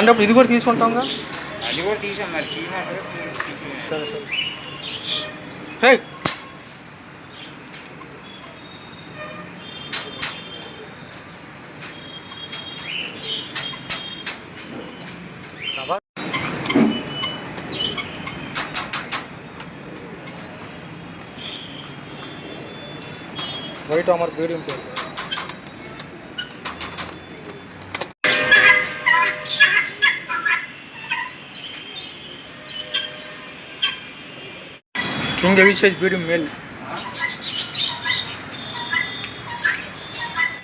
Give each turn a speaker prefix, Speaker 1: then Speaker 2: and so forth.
Speaker 1: అంటే అప్పుడు ఇది కూడా తీసుకుంటాంగా.
Speaker 2: అది కూడా తీసాం మరి
Speaker 1: సరే సరే. హే वही तो हमारे वीडियो में किंग अभिषेक वीडियो मेल